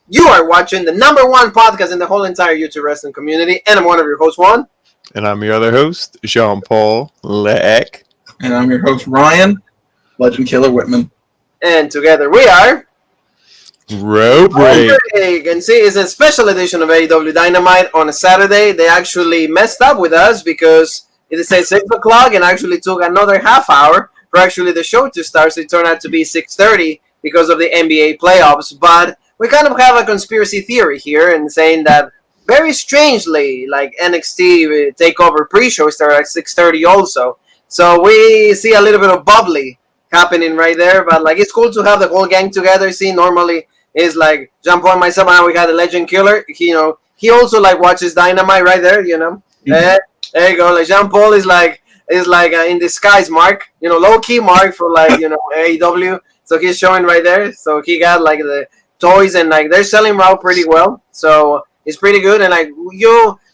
You are watching the #1 podcast in the whole entire YouTube wrestling community, and I'm one of your hosts, Juan. And I'm your other host, Jean-Paul Leck. And I'm your host, Ryan, Legend Killer Whitman. And together we are... Row Break. And see, it's a special edition of AEW Dynamite on a Saturday. They actually messed up with us because it said 6 o'clock and actually took another half hour for actually the show to start, so it turned out to be 6:30 because of the NBA playoffs. But we kind of have a conspiracy theory here and saying that very strangely, like NXT Takeover pre-show started at 6:30 also. So we see a little bit of bubbly happening right there, but like it's cool to have the whole gang together. See, normally it's like Jean-Paul and myself, and we got the Legend Killer. He also like watches Dynamite right there, Mm-hmm. There you go. Like Jean-Paul is like in disguise, Mark. Low key Mark for like AEW. So he's showing right there. So he got like the toys and like they're selling out pretty well. So it's pretty good. And like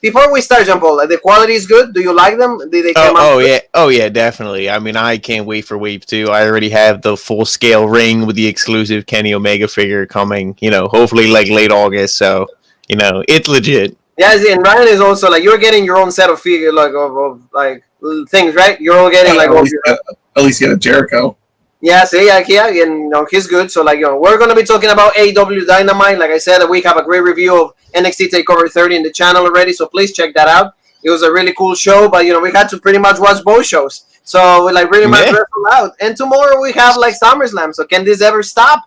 before we start, Jean-Paul, like, the quality is good. Do you like them? Did they come out good? Yeah, definitely. I mean, I can't wait for Wave 2. I already have the full scale ring with the exclusive Kenny Omega figure coming. Hopefully like late August. So it's legit. Yeah, and Ryan is also like you're getting your own set of figure like of like things, right? You're all getting like at least get a Jericho. Yeah, see, and he's good. So like we're gonna be talking about AEW Dynamite. Like I said, we have a great review of NXT Takeover 30 in the channel already, so please check that out. It was a really cool show, but we had to pretty much watch both shows. So we like pretty much wrestle out. And tomorrow we have like Summerslam. So can this ever stop?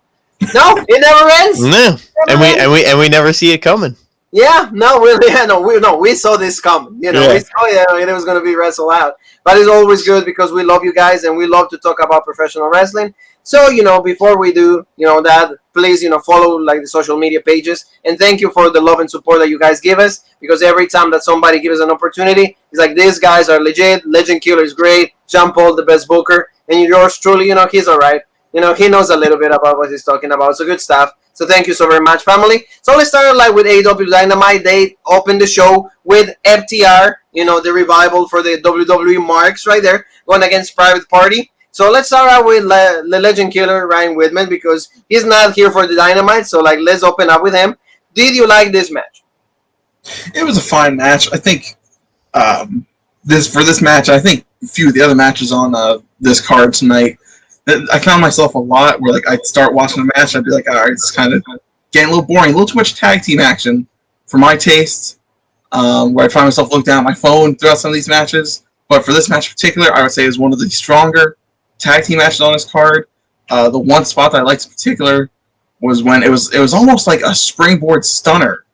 No, it never ends. No, and we never see it coming. Yeah, we saw this coming. We saw it was going to be wrestle out. But it's always good because we love you guys and we love to talk about professional wrestling. So, before we do, that, please, follow like the social media pages. And thank you for the love and support that you guys give us. Because every time that somebody gives us an opportunity, it's like, these guys are legit. Legend Killer is great. Jean-Paul, the best booker. And yours truly, he's all right. He knows a little bit about what he's talking about. So good stuff. So thank you so very much, family. So let's start like with AEW Dynamite. They opened the show with FTR, the revival for the WWE marks right there, going against Private Party. So let's start out with the Legend Killer, Ryan Whitman, because he's not here for the Dynamite. So like, let's open up with him. Did you like this match? It was a fine match. I think this match, I think a few of the other matches on this card tonight, I found myself a lot where like I'd start watching the match, I'd be like, all right, it's kind of getting a little boring, a little too much tag team action for my taste. Where I find myself looking down at my phone throughout some of these matches. But for this match in particular, I would say is one of the stronger tag team matches on this card. The one spot that I liked in particular was when it was almost like a springboard stunner,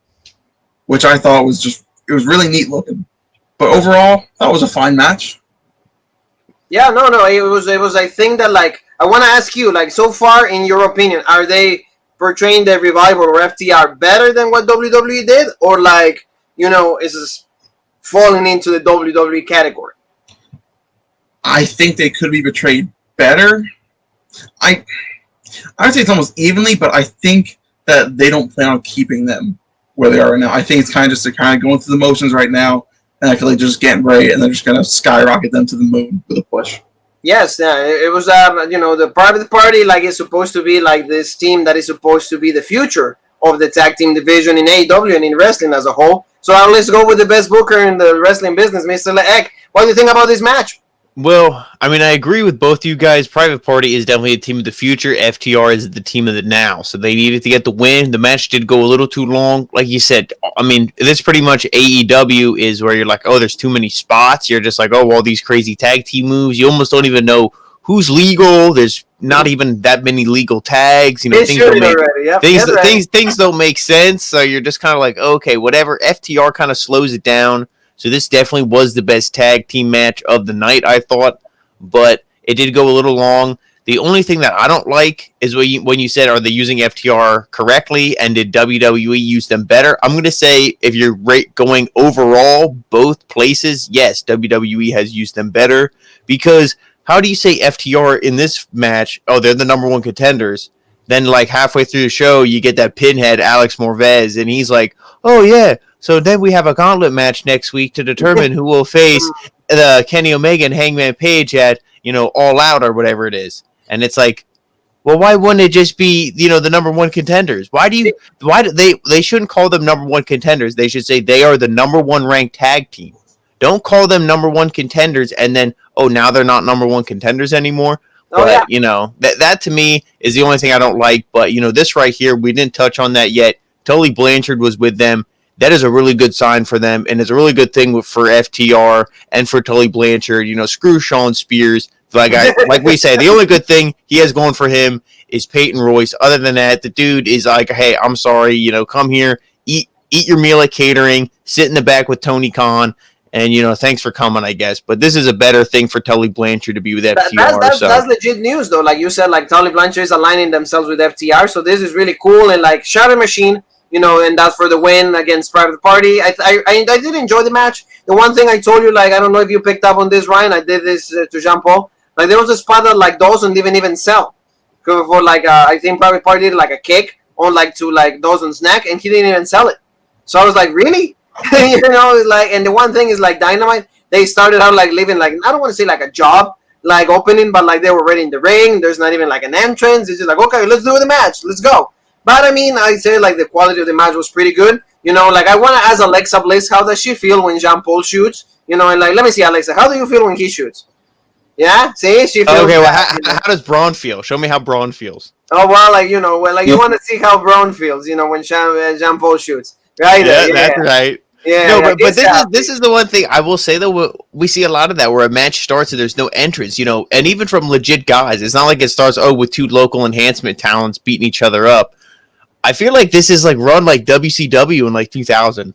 which I thought was really neat looking. But overall, that was a fine match. Yeah, no, it was I think that like I want to ask you like so far in your opinion, are they portraying the revival or FTR better than what WWE did, or like is this falling into the WWE category? I think they could be portrayed better. I would say it's almost evenly, but I think that they don't plan on keeping them where they are right now. I think it's kind of just they're kind of going through the motions right now. And I feel like they're just getting ready, and they're just going to skyrocket them to the moon with a push. Yes, yeah, it was, the Private Party, like, is supposed to be, like, this team that is supposed to be the future of the tag team division in AEW and in wrestling as a whole. So let's go with the best booker in the wrestling business, Mr. Leck. What do you think about this match? Well, I mean, I agree with both you guys. Private Party is definitely a team of the future. FTR is the team of the now. So they needed to get the win. The match did go a little too long. Like you said, I mean, this pretty much AEW is where you're like, oh, there's too many spots. You're just like, oh, all these crazy tag team moves. You almost don't even know who's legal. There's not even that many legal tags. Things don't make sense. So you're just kind of like, okay, whatever. FTR kind of slows it down. So this definitely was the best tag team match of the night, I thought. But it did go a little long. The only thing that I don't like is when you said, are they using FTR correctly? And did WWE use them better? I'm going to say if you're going overall, both places, yes, WWE has used them better. Because how do you say FTR in this match, oh, they're the #1 contenders. Then like halfway through the show, you get that pinhead, Alex Morvez, and he's like, oh, yeah. So then we have a gauntlet match next week to determine who will face Kenny Omega and Hangman Page at, All Out or whatever it is. And it's like, Well, why wouldn't it just be, the number one contenders? Why do they shouldn't call them number one contenders. They should say they are the number one ranked tag team. Don't call them number one contenders and then, now they're not number one contenders anymore. But, that to me is the only thing I don't like. But, this right here, we didn't touch on that yet. Tully Blanchard was with them. That is a really good sign for them, and it's a really good thing for FTR and for Tully Blanchard. Screw Sean Spears. Like we say, the only good thing he has going for him is Peyton Royce. Other than that, the dude is like, hey, I'm sorry, come here, eat your meal at catering, sit in the back with Tony Khan, and thanks for coming, I guess. But this is a better thing for Tully Blanchard to be with FTR. That's legit news, though. Like you said, like Tully Blanchard is aligning themselves with FTR, so this is really cool. And like Shatter Machine, and that's for the win against Private Party. I did enjoy the match. The one thing I told you, like, I don't know if you picked up on this, Ryan. I did this to Jean Paul. Like, there was a spot that, like, Dawson didn't even sell. For, like, I think Private Party did, like, a kick on, like, to, like, Dawson's neck, and he didn't even sell it. So I was like, really? Like, and the one thing is, like, Dynamite, they started out, like, living, like, I don't want to say, like, a job, like, opening, but, like, they were ready in the ring. There's not even, like, an entrance. It's just like, okay, let's do the match. Let's go. But, I mean, I say, like, the quality of the match was pretty good. Like, I want to ask Alexa Bliss, how does she feel when Jean Paul shoots? And, like, let me see, Alexa, how do you feel when he shoots? Yeah, see, she feels. Okay, well, how does Braun feel? Show me how Braun feels. Oh well, like you want to see how Braun feels, when Jean Paul shoots, right? Yeah, that's right. Yeah, no, but this is the one thing I will say though. We see a lot of that where a match starts and there's no entrance, and even from legit guys, it's not like it starts with two local enhancement talents beating each other up. I feel like this is like run like WCW in like 2000.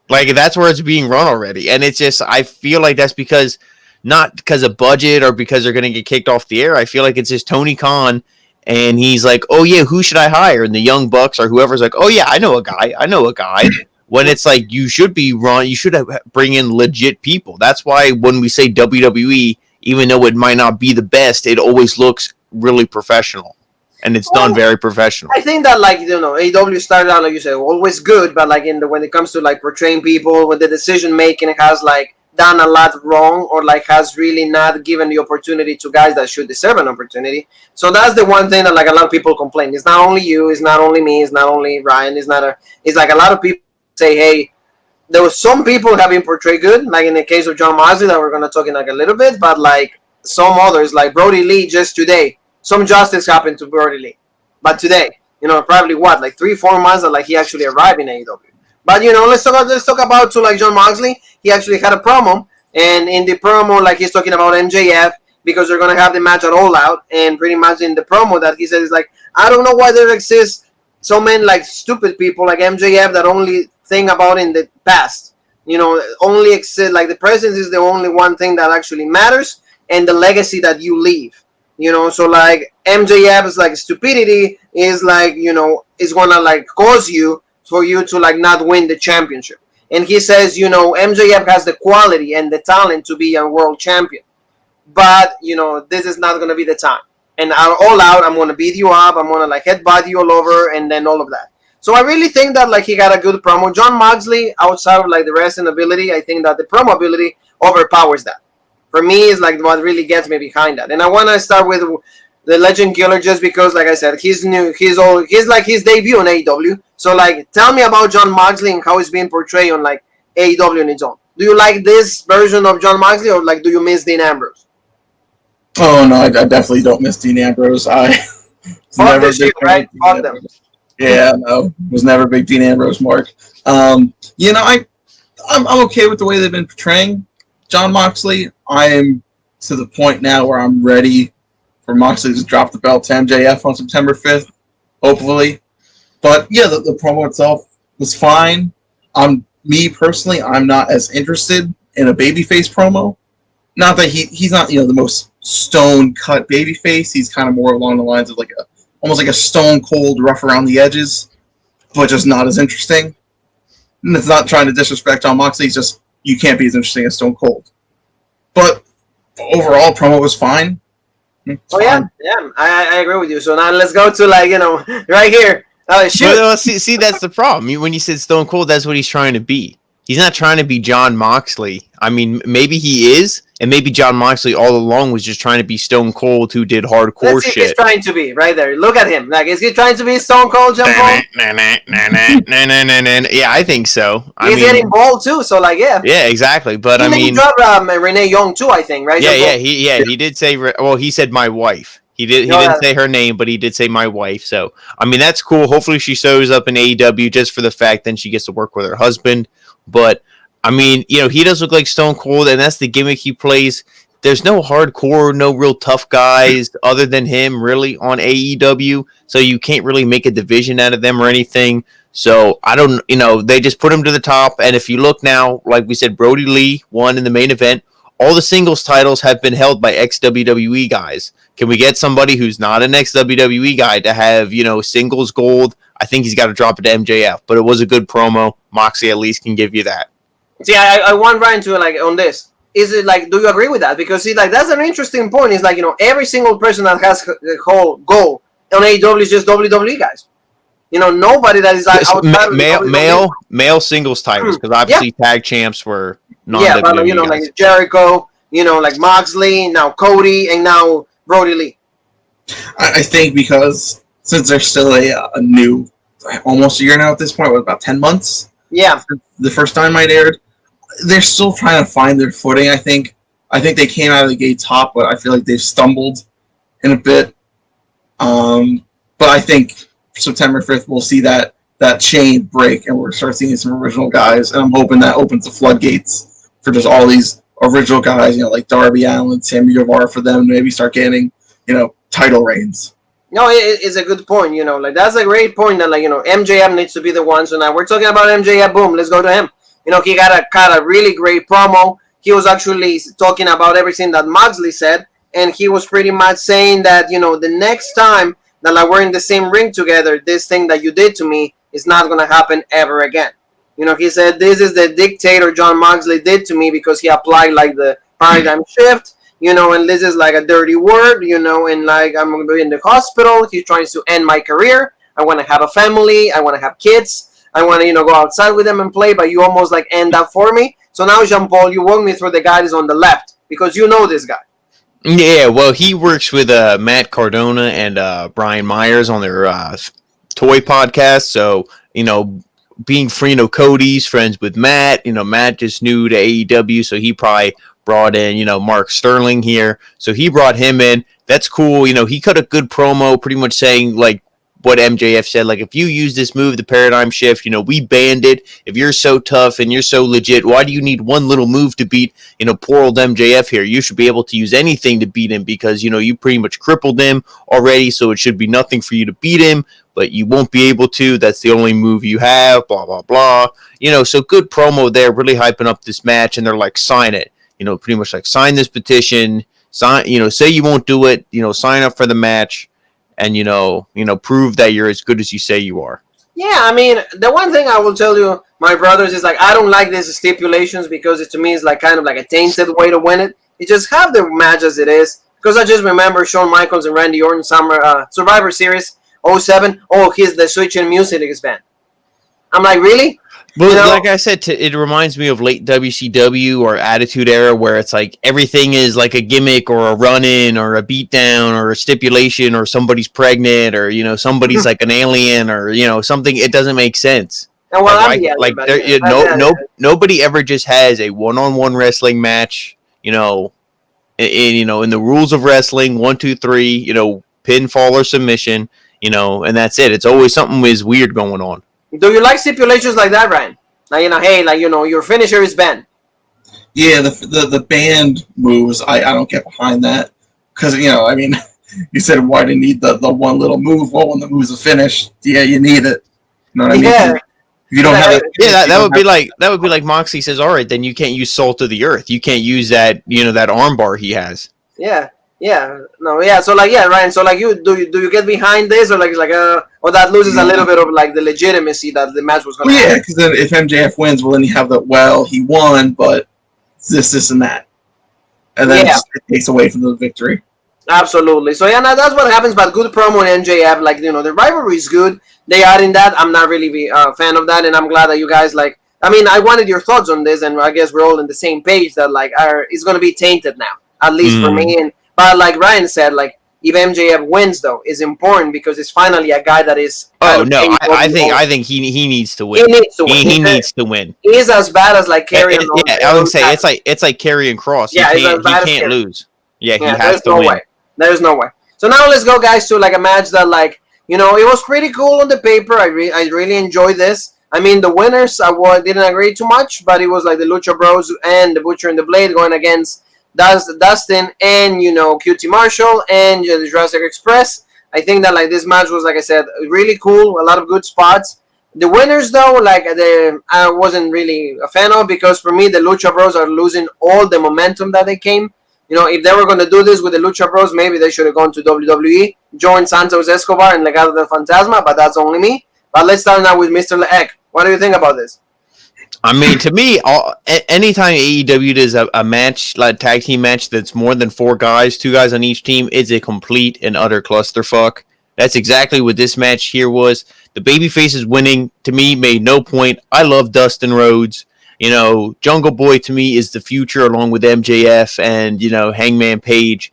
Like that's where it's being run already, and it's just I feel like that's because. Not because of budget or because they're going to get kicked off the air. I feel like it's just Tony Khan, and he's like, oh, yeah, who should I hire? And the Young Bucks or whoever's like, oh, yeah, I know a guy. When it's like you should bring in legit people. That's why when we say WWE, even though it might not be the best, it always looks really professional. And it's done very professional. I think that, like, AEW started out, like you said, always good, but, like, when it comes to, like, portraying people, with the decision-making, it has, like, done a lot wrong or like has really not given the opportunity to guys that should deserve an opportunity. So that's the one thing that like a lot of people complain. It's not only you, it's not only me, it's not only Ryan, it's like a lot of people say, hey, there was some people have been portrayed good, like in the case of Jon Moxley that we're gonna talk in like a little bit, but like some others, like Brodie Lee just today, some justice happened to Brodie Lee. But today, probably like 3-4 months that like he actually arrived in AEW. But let's talk about to like Jon Moxley. He actually had a promo, and in the promo, like he's talking about MJF because they're gonna have the match at All Out, and pretty much in the promo that he says is like, I don't know why there exists so many like stupid people like MJF that only think about in the past. Only exist like the present is the only one thing that actually matters, and the legacy that you leave. So like MJF's like stupidity is like is gonna like cause you. For you to like not win the championship. And he says, MJF has the quality and the talent to be a world champion. But, this is not going to be the time. And All Out, I'm going to beat you up. I'm going to like headbutt you all over and then all of that. So I really think that like he got a good promo. Jon Moxley, outside of like the wrestling ability, I think that the promo ability overpowers that. For me, is like what really gets me behind that. And I want to start with the Legend Killer just because, like I said, he's new. He's like his debut on AEW. So, like, tell me about Jon Moxley and how he's being portrayed on, like, AEW on its own. Do you like this version of Jon Moxley or, like, do you miss Dean Ambrose? Oh, no, I definitely don't miss Dean Ambrose. Fuck this shit, right? Fuck them. Yeah, no, was never a big Dean Ambrose mark. I'm okay with the way they've been portraying Jon Moxley. I am to the point now where I'm ready for Moxley to drop the belt to MJF on September 5th, hopefully. But yeah, the promo itself was fine. Me personally, I'm not as interested in a babyface promo. Not that he's not the most stone cut babyface. He's kind of more along the lines of like almost like a stone cold rough around the edges, but just not as interesting. And it's not trying to disrespect Jon Moxley. It's just you can't be as interesting as Stone Cold. But the overall promo was fine. Yeah, I agree with you. So now let's go to right here. Shoot. Well, see, that's the problem. When you said Stone Cold, that's what he's trying to be. He's not trying to be Jon Moxley. I mean, maybe he is, And maybe Jon Moxley all along was just trying to be Stone Cold who did hardcore Let's see if he's shit. trying to be right there. Look at him. Like, is he trying to be Stone Cold, John Paul? Yeah, I think so. He's getting bald too, so like, yeah. Yeah, exactly. But he dropped Renee Young too, I think, right? He did say. Well, he said my wife. He didn't say her name, but he did say my wife. So I mean, that's cool. Hopefully, she shows up in AEW just for the fact then she gets to work with her husband. But I mean, he does look like Stone Cold, and that's the gimmick he plays. There's no hardcore, no real tough guys other than him really on AEW. So you can't really make a division out of them or anything. So I don't, they just put him to the top. And if you look now, like we said, Brodie Lee won in the main event. All the singles titles have been held by ex-WWE guys. Can we get somebody who's not an ex-WWE guy to have, singles gold? I think he's got to drop it to MJF. But it was a good promo. Moxie at least can give you that. See, I want Ryan to, on this. Is it do you agree with that? Because see, that's an interesting point. It's every single person that has the whole goal on AEW is just WWE guys. Nobody that is outside male singles titles, because obviously tag champs were non-WWE Yeah, but like Jericho, like Moxley, now Cody, and now Brodie Lee. I think because since they're still a new, almost a year now at this point, about 10 months. Yeah. The first Dynamite aired. They're still trying to find their footing, I think. I think they came out of the gate top, but I feel like they've stumbled in a bit. But I think September 5th we'll see that chain break, and we'll start seeing some original guys. And I'm hoping that opens the floodgates for just all these original guys, like Darby Allin, Sammy Guevara, for them to maybe start getting, title reigns. No, it's a good point. That's a great point. That MJF needs to be the one. So now we're talking about MJF. Boom, let's go to him. He got a really great promo. He was actually talking about everything that Moxley said, and he was pretty much saying that, the next time that we're in the same ring together, this thing that you did to me is not going to happen ever again. He said, this is the dictator Jon Moxley did to me because he applied the paradigm shift, and this is a dirty word, and I'm going to be in the hospital. He's trying to end my career. I want to have a family. I want to have kids. I want to, go outside with them and play, but you almost end that for me. So now, Jean-Paul, you walk me through the guys on the left because you know this guy. Yeah, well, he works with Matt Cardona and Brian Myers on their toy podcast. So, being Cody's friends with Matt, Matt just new to AEW, so he probably brought in, Mark Sterling here. So he brought him in. That's cool. He cut a good promo pretty much saying, what MJF said, if you use this move, the paradigm shift, we banned it. If you're so tough and you're so legit, why do you need one little move to beat, poor old MJF here? You should be able to use anything to beat him because, you pretty much crippled him already, so it should be nothing for you to beat him, but you won't be able to. That's the only move you have, blah, blah, blah. So good promo there, really hyping up this match, and they're sign it. Pretty much sign this petition, sign, say you won't do it, sign up for the match. And, prove that you're as good as you say you are. Yeah, I mean, the one thing I will tell you, my brothers, is I don't like these stipulations because to me it's kind of a tainted way to win it. You just have the match as it is. Because I just remember Shawn Michaels and Randy Orton Survivor Series 07. Oh, he's the switch in music is banned. I'm really? Well, like I said, it reminds me of late WCW or Attitude Era, where it's everything is a gimmick or a run-in or a beatdown or a stipulation or somebody's pregnant or, somebody's an alien or, something. It doesn't make sense. Nobody ever just has a one-on-one wrestling match, in the rules of wrestling, 1, 2, 3, pinfall or submission, and that's it. It's always something is weird going on. Do you like stipulations like that, Ryan? Your finisher is banned. Yeah, the banned moves, I don't get behind that. Because, you said why do you need the one little move? Well, when the move's a finish, yeah, you need it. You know what I mean? Yeah. If you don't have it. Yeah, that would be like Moxley says, all right, then you can't use Salt of the Earth. You can't use that, that armbar he has. Yeah. Yeah, no, yeah. So Ryan. So do you get behind this, or or that loses a little bit of the legitimacy that the match was going to have? Yeah, because then if MJF wins, well, then you have he won, but this, and that, and then it takes away from the victory. Absolutely. So now that's what happens. But good promo in MJF, the rivalry is good. They are in that. I'm not really a fan of that, and I'm glad that you guys I mean, I wanted your thoughts on this, and I guess we're all on the same page that like it's going to be tainted now, at least for me. And but like Ryan said, like if MJF wins though, is important because it's finally a guy that is. Oh no, I think he needs to win. He needs to win. He needs to win. He is as bad as like Karrion. Yeah, I would say it's like Karrion Kross. Yeah, he can't lose. Yeah, he has to no win. Way. There's no way. So now let's go, guys, to like a match that like it was pretty cool on the paper. I really enjoyed this. I mean, the winners I didn't agree too much, but it was like the Lucha Bros and the Butcher and the Blade going against Dustin and QT Marshall and the Jurassic Express. I think that like this match was, like I said, really cool. A lot of good spots. The winners though, like I wasn't really a fan of because for me the Lucha Bros are losing all the momentum that they came. If they were going to do this with the Lucha Bros, maybe they should have gone to WWE, joined Santos Escobar and Legado del Fantasma, but that's only me. But let's start now with Mr. Leek. What do you think about this? I mean, to me, anytime AEW does a match, like a tag team match that's more than 4 guys, 2 guys on each team, it's a complete and utter clusterfuck. That's exactly what this match here was. The babyfaces winning, to me, made no point. I love Dustin Rhodes. Jungle Boy, to me, is the future along with MJF and, Hangman Page.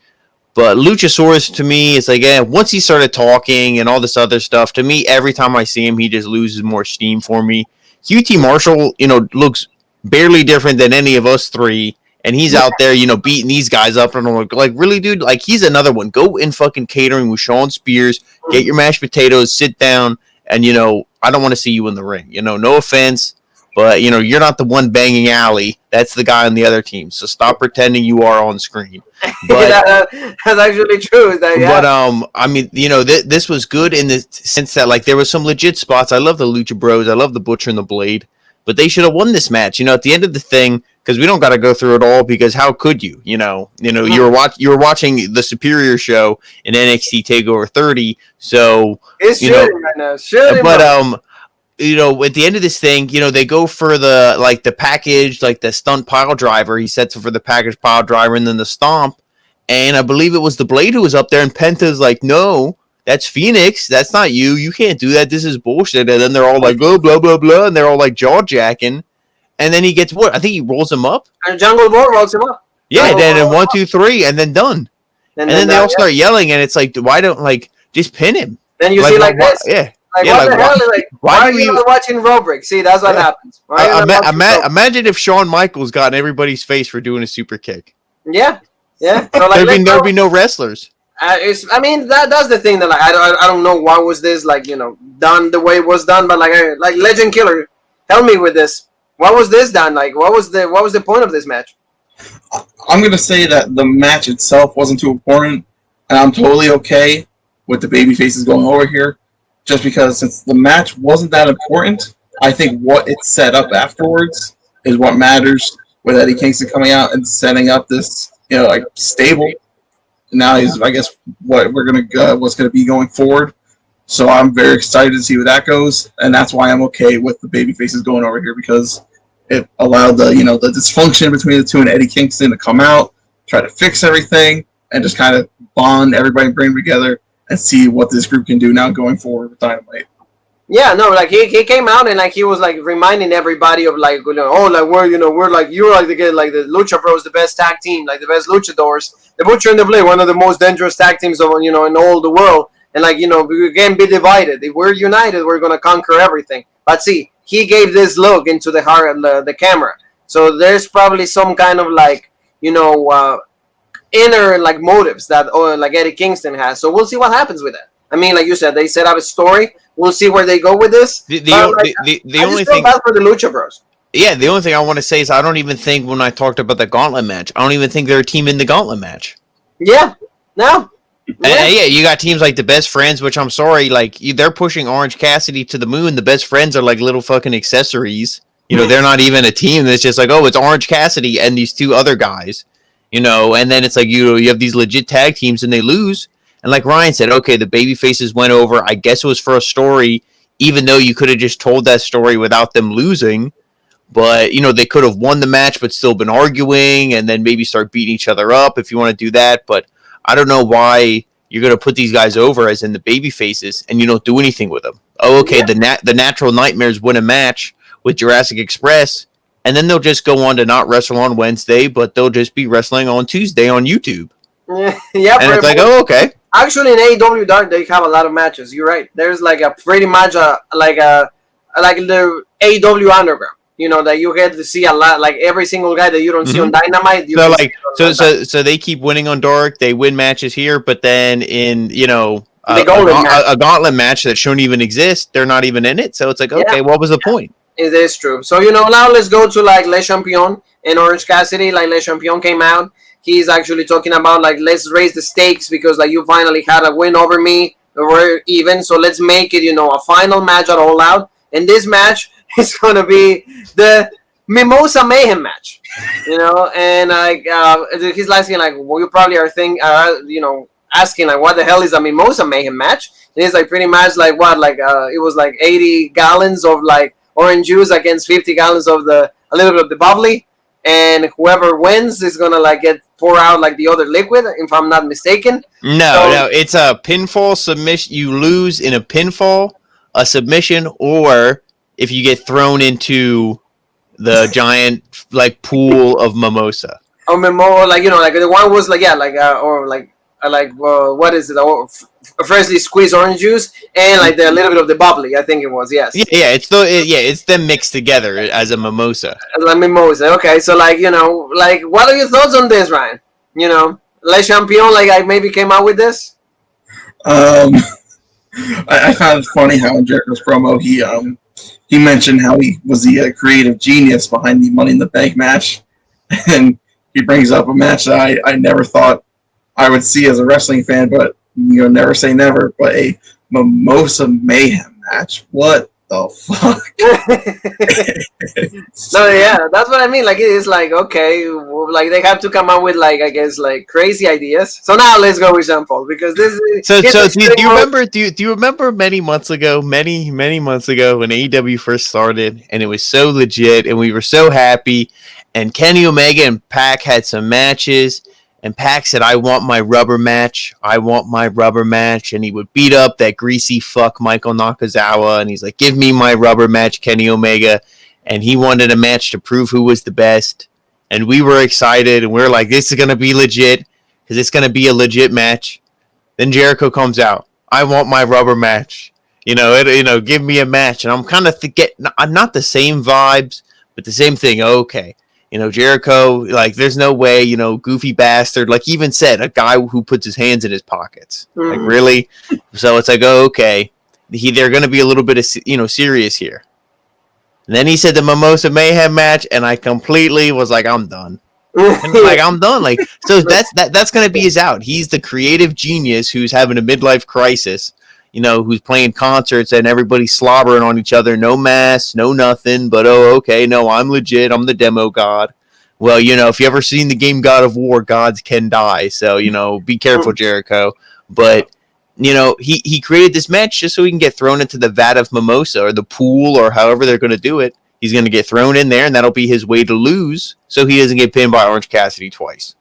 But Luchasaurus, to me, is like, once he started talking and all this other stuff, to me, every time I see him, he just loses more steam for me. QT Marshall, looks barely different than any of us 3. And he's out there, beating these guys up. And I'm like, really, dude? Like, he's another one. Go in fucking catering with Sean Spears. Get your mashed potatoes, sit down. And, I don't want to see you in the ring. No offense. But, you're not the one banging Allie. That's the guy on the other team. So stop pretending you are on screen. But, that's actually true. But, I mean, this was good in the sense that, like, there was some legit spots. I love the Lucha Bros. I love the Butcher and the Blade. But they should have won this match. At the end of the thing, because we don't got to go through it all, because how could you? You were watching the Superior show in NXT Takeover 30. So, it's shooting right now. Shooting. But, at the end of this thing, they go for the package, like the stunt pile driver. He sets it for the package pile driver and then the stomp. And I believe it was the Blade who was up there, and Penta's like, no, that's Phoenix. That's not you. You can't do that. This is bullshit. And then they're all like, oh, blah, blah, blah. And they're all like jaw-jacking. And then he gets what? I think he rolls him up. And Jungle Boy rolls him up. Yeah, then 1, 2, 3, and then done. And then they all start yelling, and it's like, why don't, just pin him? Then you see like this. Yeah. Like, what the hell? Why are you not watching Robrick? See, that's what happens. Imagine if Shawn Michaels got in everybody's face for doing a super kick. Yeah. So, there'd be no wrestlers. That's the thing that I don't know why was this done the way it was done, but like Legend Killer, help me with this. Why was this done? Like, what was the point of this match? I'm gonna say that the match itself wasn't too important, and I'm totally okay with the babyfaces going over here. Just because since the match wasn't that important, I think what it set up afterwards is what matters. With Eddie Kingston coming out and setting up this, stable. Now is, I guess, what's gonna be going forward. So I'm very excited to see where that goes, and that's why I'm okay with the babyfaces going over here because it allowed the dysfunction between the two and Eddie Kingston to come out, try to fix everything, and just kind of bond everybody, bring them together. And see what this group can do now going forward with Dynamite. Yeah, no, like he came out and like he was like reminding everybody of like we're like you're like the Lucha Bros, the best tag team, like the best luchadors, the Butcher and the Blade, one of the most dangerous tag teams of in all the world, and we can't be divided. If we're united, we're gonna conquer everything. But see, he gave this look into the heart of the camera, so there's probably some kind of inner motives that like Eddie Kingston has. So we'll see what happens with that. I mean, like you said, they set up a story. We'll see where they go with this. The only thing bad for the Lucha Bros. Yeah, the only thing I want to say is I don't even think when I talked about the Gauntlet match, I don't even think they're a team in the Gauntlet match. Yeah, no. Yeah, you got teams like the Best Friends, which I'm sorry, they're pushing Orange Cassidy to the moon. The Best Friends are like little fucking accessories. They're not even a team. It's just like, oh, it's Orange Cassidy and these 2 other guys. And then it's like you have these legit tag teams and they lose. And like Ryan said, okay, the babyfaces went over. I guess it was for a story, even though you could have just told that story without them losing. But, they could have won the match but still been arguing and then maybe start beating each other up if you want to do that. But I don't know why you're going to put these guys over as in the babyfaces and you don't do anything with them. Oh, okay, the Natural Nightmares win a match with Jurassic Express, and then they'll just go on to not wrestle on Wednesday, but they'll just be wrestling on Tuesday on YouTube. Yeah, and it's like, oh, okay. Actually, in AEW Dark, they have a lot of matches. You're right. There's like a pretty much like the AEW Underground. You know, that you get to see a lot, like every single guy that you don't see on Dynamite. So they keep winning on Dark. They win matches here, but then in a gauntlet match that shouldn't even exist, they're not even in it. So it's like, okay, what was the point? It is true. So now let's go to like Le Champion and Orange Cassidy. Like Le Champion came out. He's actually talking about like, let's raise the stakes because like you finally had a win over me. We're even, so let's make it a final match at All Out. And this match is gonna be the Mimosa Mayhem match, and like he's asking like, well, you probably are asking like, what the hell is a Mimosa Mayhem match? And it's like pretty much like what, like it was like 80 gallons of like orange juice against 50 gallons of a little bit of the bubbly, and whoever wins is gonna like pour out like the other liquid, if I'm not mistaken. No, it's a pinfall submission. You lose in a pinfall, a submission, or if you get thrown into the giant like pool of mimosa. Oh, mimosa, like like the one was like what is it? Freshly squeezed orange juice and like a little bit of the bubbly. I think it was, yes. Yeah, it's them mixed together as a mimosa. Like mimosa. Okay, so like like what are your thoughts on this, Ryan? Le Champion, like I maybe came out with this. I found it funny how in Jericho's promo he mentioned how he was the creative genius behind the Money in the Bank match, and he brings up a match that I never thought I would see as a wrestling fan, but never say never. But a Mimosa Mayhem match, what the fuck? So yeah, that's what I mean. Like it is like, okay, like they have to come up with like, I guess, like crazy ideas. So now let's go with Jean Paul, because this is do you remember many months ago when AEW first started and it was so legit and we were so happy, and Kenny Omega and Pac had some matches, and Pac said, I want my rubber match, and he would beat up that greasy fuck Michael Nakazawa, and he's like, give me my rubber match, Kenny Omega, and he wanted a match to prove who was the best, and we were excited, and we were like, this is going to be legit, because it's going to be a legit match. Then Jericho comes out, I want my rubber match, give me a match, and I'm kind of not the same vibes, but the same thing. Okay. Jericho, like, there's no way, goofy bastard, like, even said, a guy who puts his hands in his pockets. Like, really? So it's like, oh, okay. They're going to be a little bit of, serious here. And then he said the Mimosa Mayhem match, and I completely was like, I'm done. I'm done. Like, so that's going to be his out. He's the creative genius who's having a midlife crisis, who's playing concerts and everybody's slobbering on each other. No masks, no nothing, but okay, no, I'm legit. I'm the demo god. Well, if you ever seen the game God of War, gods can die. So, be careful, Jericho. But, he created this match just so he can get thrown into the vat of mimosa or the pool or however they're going to do it. He's going to get thrown in there, and that'll be his way to lose so he doesn't get pinned by Orange Cassidy twice.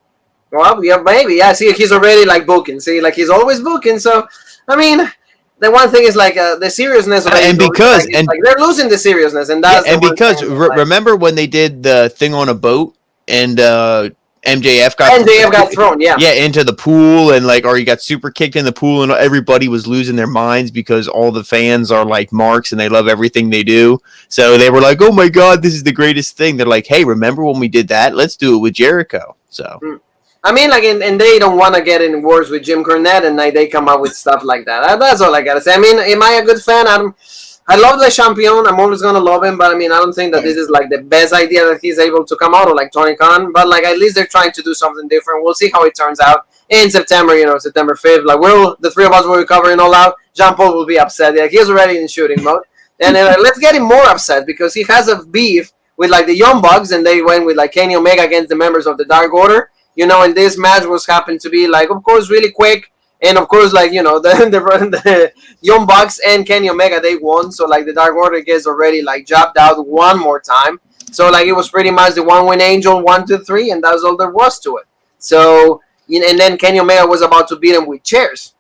Well, yeah, maybe. Yeah, see, he's already, like, booking. See, like, he's always booking. So, I mean, the one thing is like the seriousness of it, and because like they're losing the seriousness, and that's remember when they did the thing on a boat and MJF got thrown into the pool, and like, or he got super kicked in the pool, and everybody was losing their minds because all the fans are like marks and they love everything they do, so they were like, oh my god, this is the greatest thing. They're like, hey, remember when we did that? Let's do it with Jericho. So I mean, like, and they don't want to get in wars with Jim Cornette, and like, they come up with stuff like that. That's all I gotta say. I mean, am I a good fan? I love Le Champion. I'm always gonna love him, but I mean, I don't think that this is like the best idea that he's able to come out, or like Tony Khan. But like, at least they're trying to do something different. We'll see how it turns out in September. September 5th. Like, the three of us will be covering All Out. Jean Paul will be upset. Like, he's already in shooting mode, and then let's get him more upset because he has a beef with like the Young Bucks, and they went with like Kenny Omega against the members of the Dark Order. And this match was happened to be like, of course, really quick. And of course, like, the Young Bucks and Kenny Omega, they won. So like the Dark Order gets already like jobbed out one more time. So like it was pretty much the one win angel 1, 2, 3, and that's all there was to it. So and then Kenny Omega was about to beat him with chairs.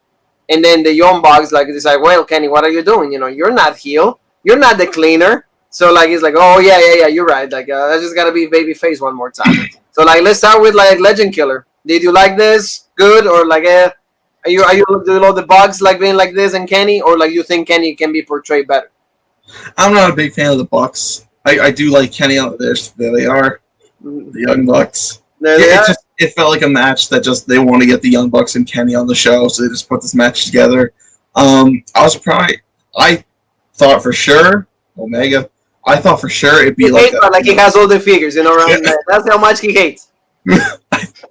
And then the Young Bucks like decide, well, Kenny, what are you doing? You're not heel. You're not the cleaner. So like he's like, oh yeah, you're right. Like I just gotta be babyface one more time. So like let's start with like Legend Killer. Did you like this? Good or like Are you do you know the bugs like being like this and Kenny, or like you think Kenny can be portrayed better? I'm not a big fan of the Bucks. I do like Kenny on this. There they are, the Young Bucks. There they are. It felt like a match that just they want to get the Young Bucks and Kenny on the show, so they just put this match together. I was surprised. I thought for sure Omega. I thought for sure it'd be like he has all the figures, around that. That's how much he hates.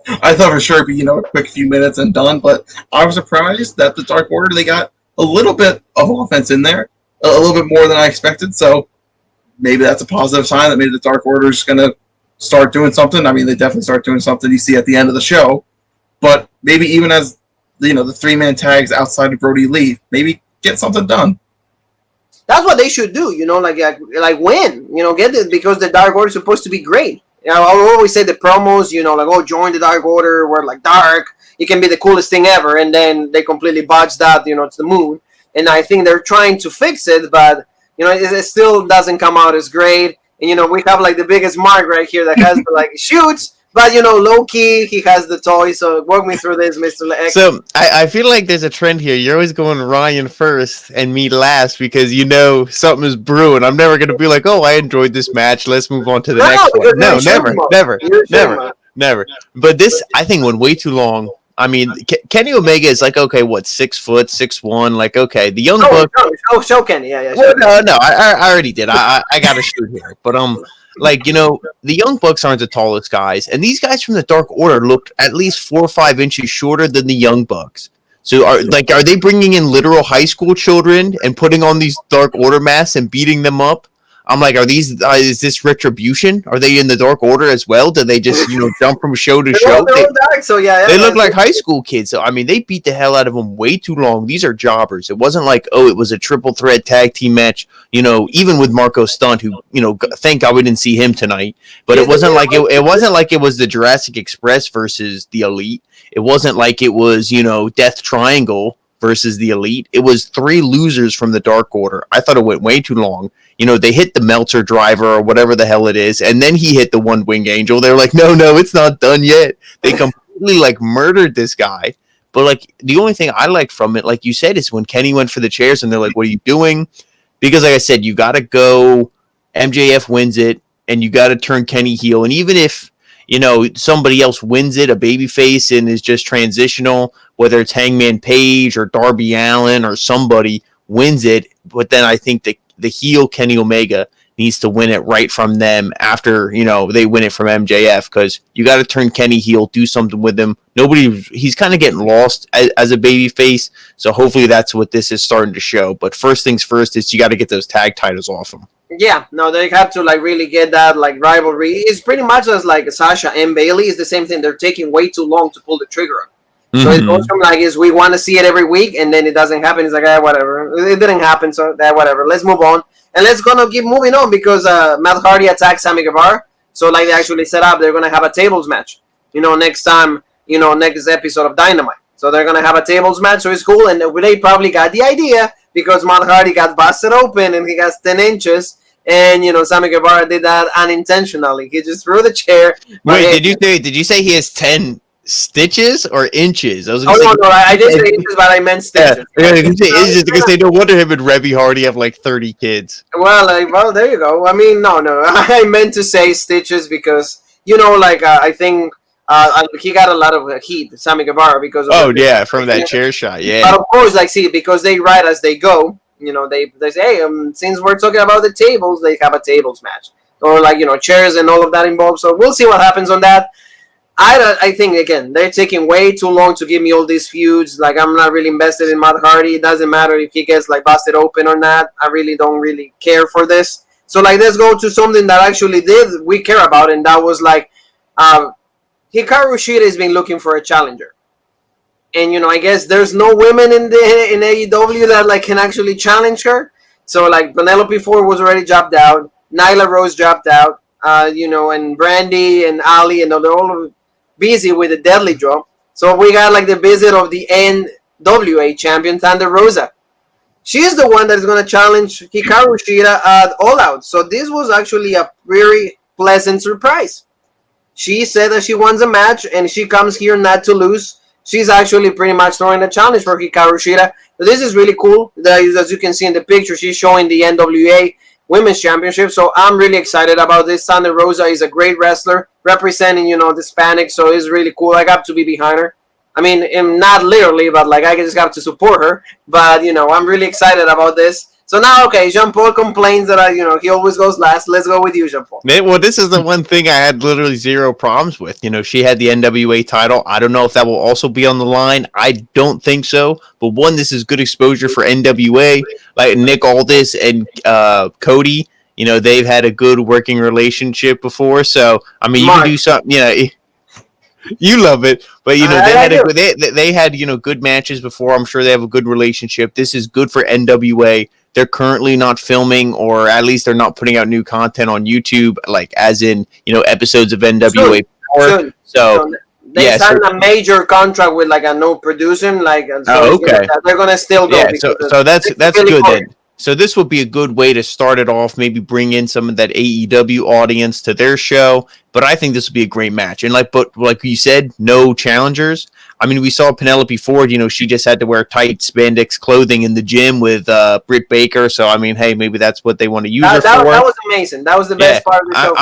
I thought for sure it'd be a quick few minutes and done, but I was surprised that the Dark Order, they got a little bit of offense in there, a little bit more than I expected. So maybe that's a positive sign that maybe the Dark Order is going to start doing something. I mean, they definitely start doing something. You see at the end of the show, but maybe even as the 3-man tags outside of Brodie Lee, maybe get something done. That's what they should do. Like win. Get it, because the Dark Order is supposed to be great. I always say the promos, join the Dark Order, we're like dark, it can be the coolest thing ever, and then they completely botch that, to the moon. And I think they're trying to fix it, but, it still doesn't come out as great. And, we have, like, the biggest mark right here that has, shoots, but, low-key, he has the toy, so walk me through this, Mr. X. So, I feel like there's a trend here. You're always going Ryan first and me last because something is brewing. I'm never going to be like, oh, I enjoyed this match. Let's move on to the next one. No, never. But this, I think, went way too long. I mean, Kenny Omega is like, okay, what, 6 foot, 6'1", like, okay. The Young Bucks. Show Kenny, yeah. No, I already did. I got a shoot here. But, the Young Bucks aren't the tallest guys, and these guys from the Dark Order looked at least 4 or 5 inches shorter than the Young Bucks. So are they bringing in literal high school children and putting on these Dark Order masks and beating them up? I'm like, is this Retribution? Are they in the Dark Order as well? Do they just, jump from show to show? They look like high school kids. So, I mean, they beat the hell out of them way too long. These are jobbers. It wasn't like, it was a triple threat tag team match, even with Marco Stunt, who, thank God we didn't see him tonight. But it wasn't like it was the Jurassic Express versus the Elite. It wasn't like it was, Death Triangle versus the Elite. It was 3 losers from the Dark Order. I thought it went way too long. They hit the Meltzer driver or whatever the hell it is, and then he hit the One Wing Angel. They're like, no, it's not done yet. They completely murdered this guy. But the only thing I liked from it, like you said, is when Kenny went for the chairs and they're like, what are you doing? Because like I said, you got to go, MJF wins it, and you got to turn Kenny heel. And even if, somebody else wins it, a babyface, and is just transitional, whether it's Hangman Page or Darby Allin or somebody wins it, but then I think the heel Kenny Omega needs to win it right from them after, they win it from MJF, because you got to turn Kenny heel, do something with him. He's kind of getting lost as a baby face, so hopefully that's what this is starting to show. But first things first is you got to get those tag titles off him. Yeah, no, they have to really get that rivalry. It's pretty much as Sasha and Bayley is the same thing. They're taking way too long to pull the trigger on. So it goes from we want to see it every week, and then it doesn't happen. It's like, whatever. It didn't happen, so whatever. Let's move on. And let's gonna keep moving on because Matt Hardy attacked Sammy Guevara. So they actually set up, they're gonna have a tables match. Next time, next episode of Dynamite. So they're gonna have a tables match, so it's cool. And they probably got the idea because Matt Hardy got busted open and he got 10 inches. And Sammy Guevara did that unintentionally. He just threw the chair. Wait, did you say he has 10 stitches or inches? No, I did say inches, but I meant stitches. Yeah, inches because they don't wonder him and Reby Hardy have 30 kids. Well, there you go. I mean, no, I meant to say stitches because I think he got a lot of heat, Sammy Guevara, because of from that chair shot, yeah. But of course, because they ride as they go. They say, hey, since we're talking about the tables, they have a tables match or chairs and all of that involved. So we'll see what happens on that. I think, again, they're taking way too long to give me all these feuds. I'm not really invested in Matt Hardy. It doesn't matter if he gets, busted open or not. I really don't really care for this. So, let's go to something that actually we care about, and that was, Hikaru Shida has been looking for a challenger. And, I guess there's no women in AEW that, can actually challenge her. So, Penelope Ford was already dropped out. Nyla Rose dropped out. And Brandy and Ali, and they're all busy with the Deadly Draw. So we got the visit of the NWA champion, Thunder Rosa. she's the one that is going to challenge Hikaru Shida at All Out. So this was actually a very pleasant surprise. She said that she wants a match, and she comes here not to lose. She's actually pretty much throwing a challenge for Hikaru Shida. So this is really cool. As you can see in the picture, she's showing the NWA Women's Championship. So I'm really excited about this. Thunder Rosa is a great wrestler, representing, the Hispanic. So it's really cool. I got to be behind her. I mean, not literally, but like I just got to support her. But I'm really excited about this. So now, okay, Jean-Paul complains that he always goes last. Let's go with you, Jean-Paul. Well, this is the one thing I had literally zero problems with. She had the NWA title. I don't know if that will also be on the line. I don't think so. But one, this is good exposure for NWA. Like Nick Aldis and Cody, they've had a good working relationship before. So, I mean, you can do something, you love it, but they had good matches before. I'm sure they have a good relationship. This is good for NWA. They're currently not filming, or at least they're not putting out new content on YouTube, like as in episodes of NWA. Soon. So they signed a major contract with like a no producing, okay. They're gonna still go. Yeah, so that's really good then. So this would be a good way to start it off, maybe bring in some of that AEW audience to their show. But I think this would be a great match. And like you said, no challengers. I mean, we saw Penelope Ford, she just had to wear tight spandex clothing in the gym with Britt Baker. So, I mean, hey, maybe that's what they want to use her for. That was amazing. That was the best part of the show.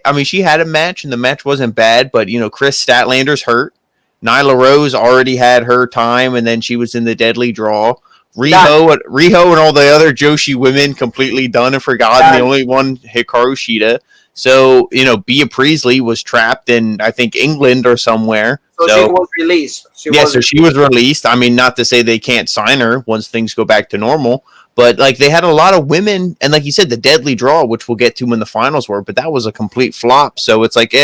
I mean, she had a match, and the match wasn't bad. But, Chris Statlander's hurt. Nyla Rose already had her time, and then she was in the Deadly Draw. Riho and all the other Joshi women completely done and forgotten. The only one, Hikaru Shida. So, Bea Priestley was trapped in, I think, England or somewhere. So she was released. She was released. I mean, not to say they can't sign her once things go back to normal. But, they had a lot of women. And like you said, the Deadly Draw, which we'll get to when the finals were. But that was a complete flop. So it's like,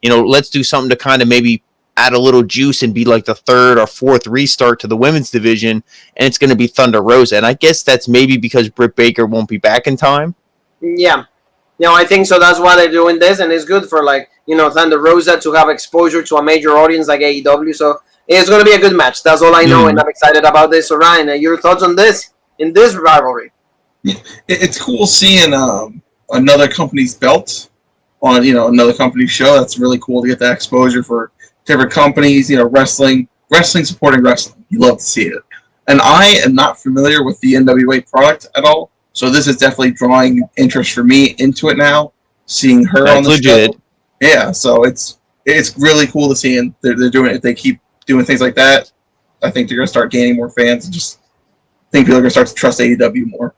let's do something to kind of maybe add a little juice and be like the third or fourth restart to the women's division, and it's going to be Thunder Rosa. And I guess that's maybe because Britt Baker won't be back in time. Yeah. I think so. That's why they're doing this, and it's good for Thunder Rosa to have exposure to a major audience like AEW. So it's going to be a good match. That's all I know, and I'm excited about this. So Ryan, your thoughts on this in this rivalry? Yeah, it's cool seeing another company's belt on another company's show. That's really cool to get that exposure for different companies, wrestling supporting wrestling. You love to see it. And I am not familiar with the NWA product at all, so this is definitely drawing interest for me into it now. Seeing her on the show, yeah. So it's really cool to see, and they're doing it. If they keep doing things like that, I think they're gonna start gaining more fans, and just think people are gonna start to trust AEW more.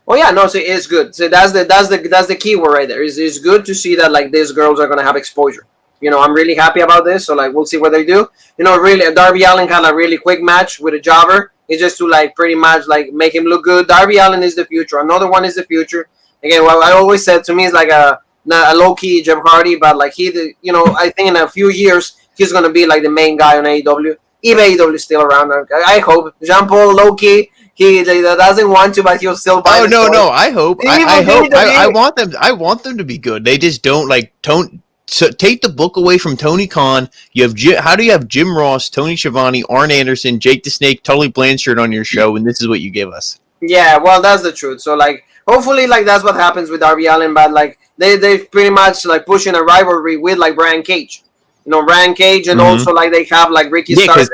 Oh yeah, no, so it's good. So that's the key word right there. It's good to see that these girls are gonna have exposure. I'm really happy about this. So we'll see what they do. Really, Darby Allin had a really quick match with a jobber. It's just to pretty much make him look good. Darby Allin is the future. Another one is the future. Again, what I always said, to me, is like a low key Jeff Hardy, but I think in a few years he's gonna be the main guy on AEW. If AEW is still around, I hope. Jean-Paul low key. He doesn't want to, but he'll still buy. Oh no! I hope. I hope. I want them. I want them to be good. They just don't So take the book away from Tony Khan. You have how do you have Jim Ross, Tony Schiavone, Arn Anderson, Jake the Snake, Tully Blanchard on your show, and this is what you give us? Yeah, well, that's the truth. So hopefully that's what happens with Darby Allin, but they pretty much pushing a rivalry with Brian Cage. Brian Cage, and also they have Ricky Starks.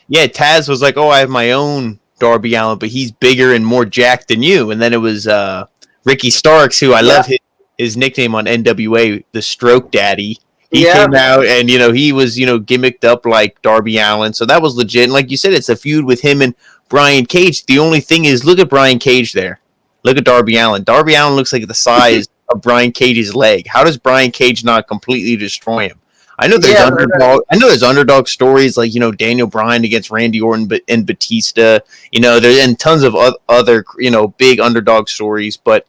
Taz was like, oh, I have my own Darby Allin, but he's bigger and more jacked than you. And then it was Ricky Starks, who I love his nickname on NWA, the Stroke Daddy. He came out and, he was, gimmicked up like Darby Allin. So that was legit. And like you said, it's a feud with him and Brian Cage. The only thing is, look at Brian Cage there. Look at Darby Allin. Darby Allin looks like the size of Brian Cage's leg. How does Brian Cage not completely destroy him? I know there's underdog stories like, Daniel Bryan against Randy Orton and Batista. There's tons of other, big underdog stories. But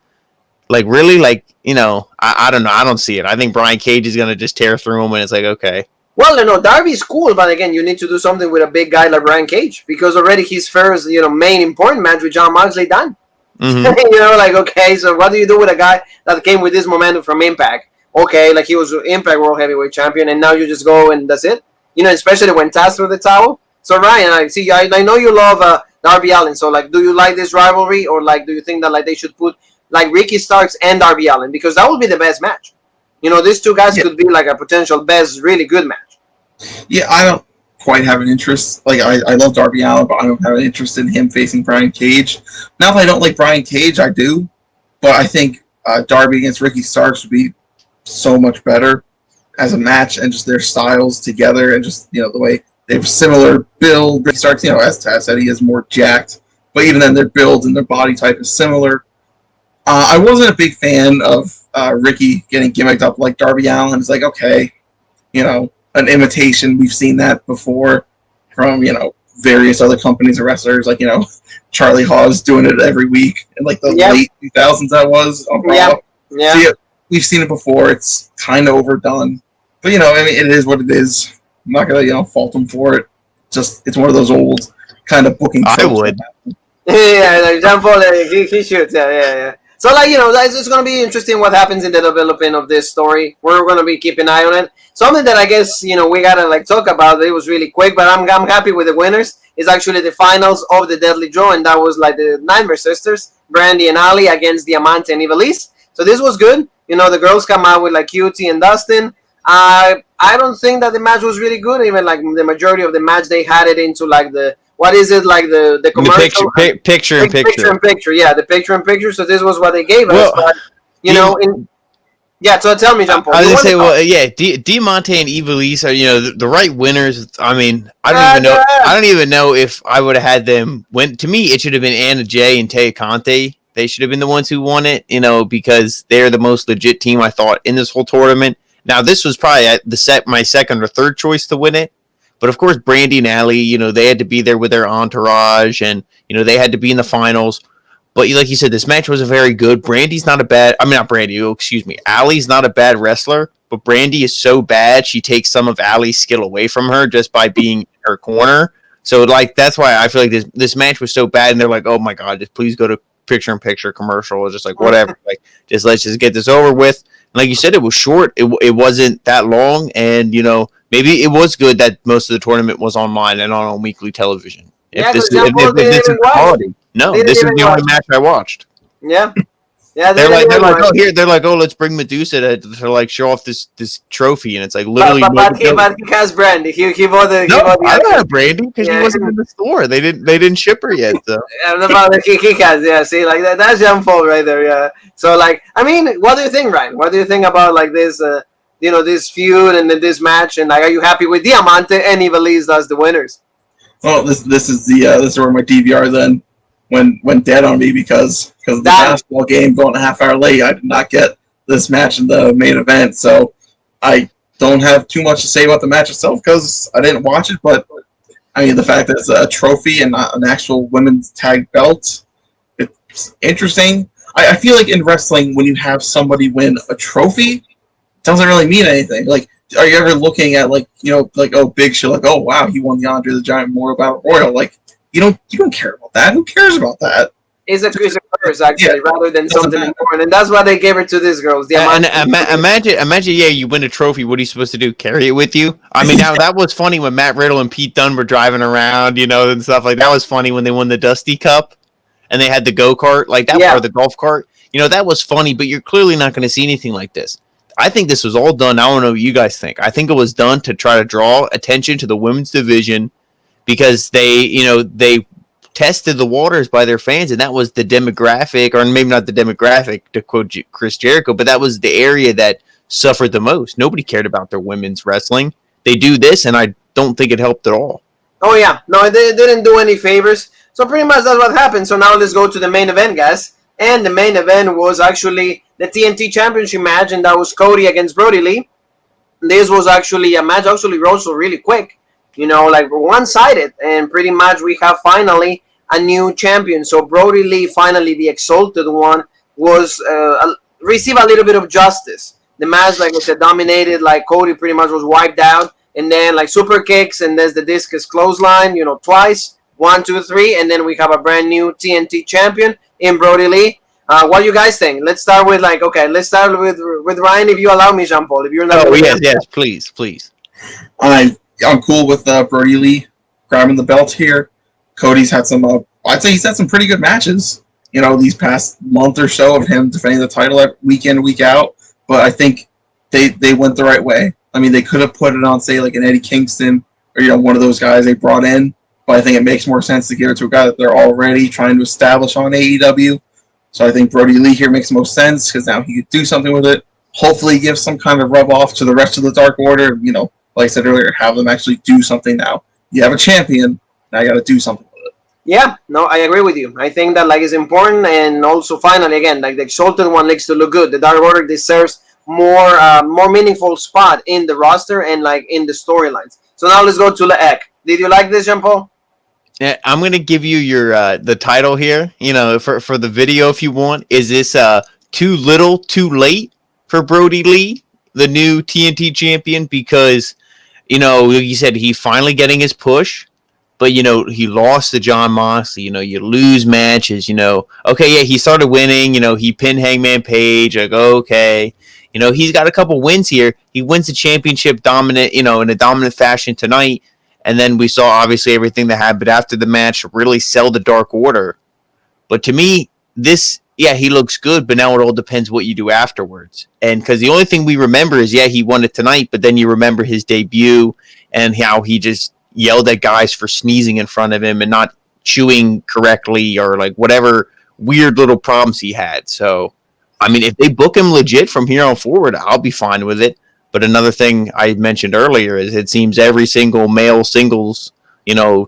really, I don't know. I don't see it. I think Brian Cage is going to just tear through him, and it's okay. Well, Darby's cool, but again, you need to do something with a big guy like Brian Cage, because already his first, main important match with Jon Moxley done. Mm-hmm. Okay, so what do you do with a guy that came with this momentum from Impact? Okay, he was Impact World Heavyweight Champion, and now you just go and that's it? Especially when Taz threw the towel. So Ryan, I know you love Darby Allin. So like, do you like this rivalry, or like, do you think that like they should put like Ricky Starks and Darby Allin, because that would be the best match? You know, these two guys could be like a potential best, really good match. Yeah, I don't quite have an interest. Like, I love Darby Allin, but I don't have an interest in him facing Brian Cage. Not that I don't like Brian Cage, I do, but I think Darby against Ricky Starks would be so much better as a match, and just their styles together, and just, you know, the way they have similar build. Ricky Starks, you know, as Taz said, he is more jacked, but even then their build and their body type is similar. I wasn't a big fan of Ricky getting gimmicked up like Darby Allin. It's like, okay, you know, an imitation. We've seen that before from, you know, various other companies or wrestlers, like, you know, Charlie Hawes doing it every week in like the late 2000s. That was on Raw. Yeah. So, we've seen it before. It's kind of overdone, but, you know, I mean, it is what it is. I'm not gonna, you know, fault him for it. Just, it's one of those old kind of booking tropes. I would. Yeah, like Jean Paul, he shoots. Yeah. So, like, you know, it's going to be interesting what happens in the development of this story. We're going to be keeping an eye on it. Something that I guess, you know, we got to, like, talk about. It was really quick, but I'm happy with the winners. It's actually the finals of the Deadly Draw, and that was, like, the Nightmare Sisters, Brandy and Ali, against Diamante and Ivelisse. So this was good. You know, the girls come out with, like, QT and Dustin. I don't think that the match was really good. Even, like, the majority of the match, they had it into, like, the... What is it, like the commercial? Picture in picture. Picture in picture, yeah, the picture in picture. So this was what they gave us. But, you know, so tell me, Jean Paul. I was gonna say, well, yeah, Diamante and Ivelisse are, you know, the right winners. I mean, I don't even know if I would have had them win. To me, it should have been Anna Jay and Taya Conte. They should have been the ones who won it, you know, because they're the most legit team, I thought, in this whole tournament. Now, this was probably my second or third choice to win it. But of course, Brandy and Ali, you know, they had to be there with their entourage, and, you know, they had to be in the finals. But like you said, this match wasn't very good. Brandy's not not Brandy, excuse me. Ali's not a bad wrestler, but Brandy is so bad, she takes some of Ali's skill away from her just by being in her corner. So, like, that's why I feel like this match was so bad, and they're like, oh my God, just please go to picture-in-picture commercial, or just like, whatever. Like, let's just get this over with. And like you said, it was short. It wasn't that long, and, you know, maybe it was good that most of the tournament was online and on weekly television. If this is quality. No, this is the only match I watched. Yeah. Yeah, they're like, oh, let's bring Medusa to like show off this trophy, and it's like literally. But he has Brandy. He bought the. I don't have Brandy because she wasn't in the store. They didn't ship her yet. So. He has. Yeah, see, like that's Jean Paul right there. Yeah. So, like, I mean, what do you think, Ryan? What do you think about like this? You know, this feud and this match, and like, are you happy with Diamante and Ivelisse as the winners? Well, this is where my DVR then went dead on me because of the basketball game going a half hour late. I did not get this match in the main event, so I don't have too much to say about the match itself because I didn't watch it. But I mean, the fact that it's a trophy and not an actual women's tag belt, it's interesting. I feel like in wrestling, when you have somebody win a trophy, doesn't really mean anything. Like, are you ever looking at, like, you know, like, oh, Big Show, like, oh wow, he won the Andre the Giant Memorial Battle Royal. Like, you don't care about that. Who cares about that? It's a curse, actually, rather than something important, and that's why they gave it to these girls. Imagine, yeah, you win a trophy. What are you supposed to do? Carry it with you? I mean, now that was funny when Matt Riddle and Pete Dunne were driving around, you know, and stuff like that. Was funny when they won the Dusty Cup and they had the go kart, like that, or the golf cart. You know, that was funny, but you're clearly not going to see anything like this. I think this was all done. I don't know what you guys think. I think it was done to try to draw attention to the women's division because they tested the waters by their fans, and that was the demographic, or maybe not the demographic, to quote Chris Jericho, but that was the area that suffered the most. Nobody cared about their women's wrestling. They do this, and I don't think it helped at all. Oh, yeah. No, they didn't do any favors. So pretty much that's what happened. So now let's go to the main event, guys. And the main event was actually the TNT Championship match, and that was Cody against Brodie Lee. This was actually a match, also really quick, you know, like one-sided, and pretty much we have finally a new champion. So Brodie Lee, finally the exalted one, was received a little bit of justice. The match, like I said, dominated. Like Cody pretty much was wiped out, and then like super kicks, and there's the discus clothesline, you know, twice, 1, 2, 3, and then we have a brand new TNT champion in Brodie Lee. What do you guys think? Let's start with let's start with Ryan, if you allow me, Jean Paul. If you're not. Oh yes, please. I'm cool with Brodie Lee. grabbing the belt here. Cody's had some, I'd say he's had some pretty good matches, these past month or so of him defending the title week in, week out. But I think they went the right way. I mean, they could have put it on, say, like an Eddie Kingston or, one of those guys they brought in. But I think it makes more sense to give it to a guy that they're already trying to establish on AEW. So I think Brodie Lee here makes most sense because now he could do something with it. Hopefully give some kind of rub off to the rest of the Dark Order. Like I said earlier, have them actually do something now. You have a champion, now you got to do something with it. Yeah, no, I agree with you. I think that it's important, and also finally again, the Exalted One likes to look good. The Dark Order deserves more meaningful spot in the roster and in the storylines. So now let's go to the Ek. Did you like this, Jean Paul? Yeah, I'm gonna give you your the title here. For the video if you want. Is this too little, too late for Brodie Lee, the new TNT champion? Because you said he's finally getting his push, but he lost to John Moxley. You lose matches. Okay, yeah, he started winning. He pinned Hangman Page. Like, okay, he's got a couple wins here. He wins the championship dominant, in a dominant fashion tonight. And then we saw, obviously, everything that happened after the match really sell the Dark Order. But to me, he looks good, but now it all depends what you do afterwards. And because the only thing we remember is, he won it tonight, but then you remember his debut and how he just yelled at guys for sneezing in front of him and not chewing correctly or whatever weird little problems he had. So, I mean, if they book him legit from here on forward, I'll be fine with it. But another thing I mentioned earlier is it seems every single male singles,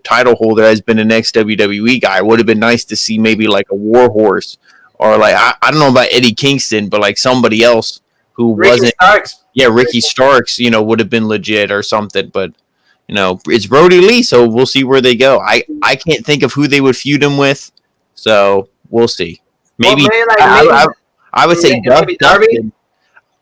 title holder has been an ex-WWE guy. It would have been nice to see maybe a Warhorse or I don't know about Eddie Kingston, but somebody else who wasn't. Starks. Yeah, Ricky Starks, would have been legit or something. But, it's Brodie Lee, so we'll see where they go. I can't think of who they would feud him with, so we'll see. Maybe, I would say maybe Darby.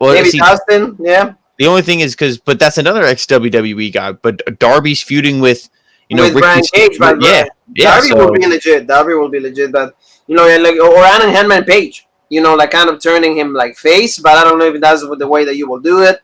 Well, maybe Dustin, yeah. The only thing is but that's another ex-WWE guy. But Darby's feuding with, with Brian Cage, but Darby will be legit. Darby will be legit, but or Anna Hangman Page, kind of turning him face. But I don't know if that's the way that you will do it.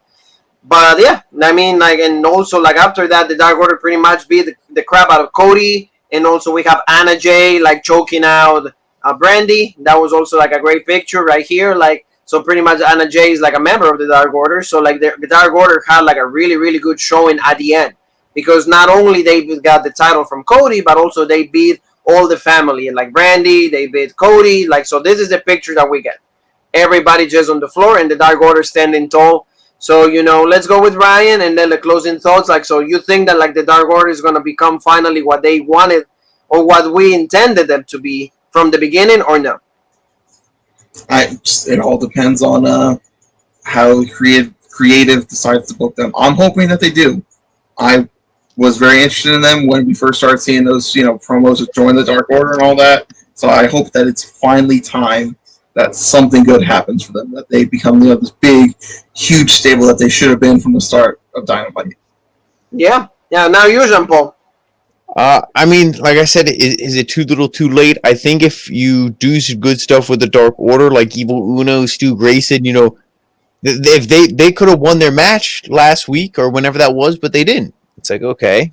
But yeah, I mean, and also after that, the Dark Order pretty much beat the crap out of Cody, and also we have Anna Jay choking out Brandy. That was also a great picture right here, So pretty much Anna Jay is a member of the Dark Order. So the Dark Order had a really, really good showing at the end. Because not only they got the title from Cody, but also they beat all the family. And Brandy, they beat Cody. So this is the picture that we get. Everybody just on the floor and the Dark Order standing tall. So, let's go with Ryan and then the closing thoughts. So you think that the Dark Order is going to become finally what they wanted or what we intended them to be from the beginning or no? It all depends on how creative decides to book them. I'm hoping that they do. I was very interested in them when we first started seeing those, promos with Join the Dark Order and all that. So I hope that it's finally time that something good happens for them, that they become this big, huge stable that they should have been from the start of Dynamite. Yeah. Now you, Jean Paul. I mean, like I said, is it too little, too late? I think if you do some good stuff with the Dark Order, like Evil Uno, Stu Grayson, if they could have won their match last week or whenever that was, but they didn't. It's okay,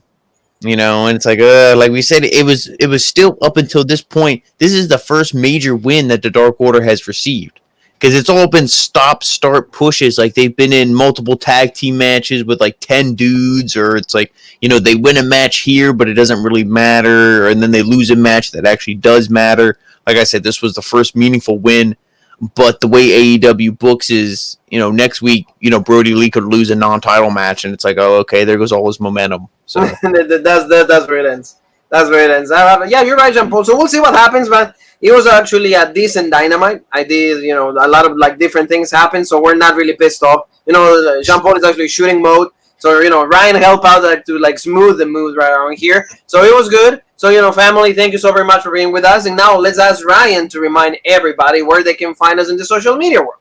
and it's like we said, it was still up until this point. This is the first major win that the Dark Order has received. Because it's all been stop-start pushes. They've been in multiple tag team matches with 10 dudes, or it's they win a match here, but it doesn't really matter, and then they lose a match that actually does matter. Like I said, this was the first meaningful win, but the way AEW books is, next week, Brodie Lee could lose a non-title match, and it's okay, there goes all his momentum. So that's where it ends. That's where it ends. Yeah, you're right, Jean Paul. So we'll see what happens, but it was actually a decent Dynamite. I did, a lot of different things happened, so we're not really pissed off. Jean Paul is actually shooting mode, so Ryan helped out to smooth the mood right around here. So it was good. So family, thank you so very much for being with us. And now let's ask Ryan to remind everybody where they can find us in the social media world.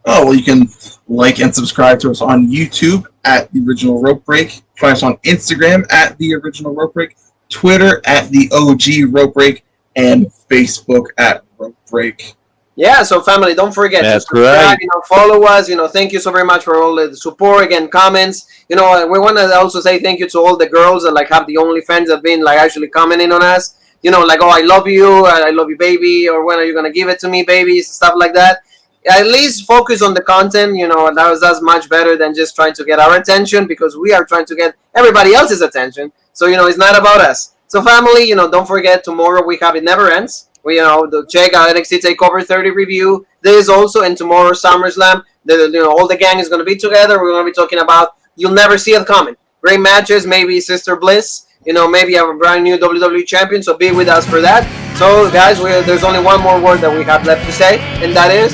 Oh, well, you can like and subscribe to us on YouTube at The Original Rope Break. Find us on Instagram at The Original Rope Break, Twitter at The OG Rope Break, and Facebook at Rope Break. Yeah, so family, don't forget That's to subscribe, right. follow us. Thank you so very much for all the support. Again, comments. We want to also say thank you to all the girls that have the OnlyFans that have been actually commenting on us. Oh, I love you, baby, or when are you gonna give it to me, baby, stuff like that. At least focus on the content. That's much better than just trying to get our attention, because we are trying to get everybody else's attention. So it's not about us. So family, don't forget, tomorrow we have It Never Ends. Check out NXT Takeover 30 review. This also, and tomorrow Summerslam. All the gang is going to be together. We're going to be talking about You'll Never See It Coming. Great matches, maybe Sister Bliss. Maybe a brand new WWE champion. So be with us for that. So guys, there's only one more word that we have left to say, and that is.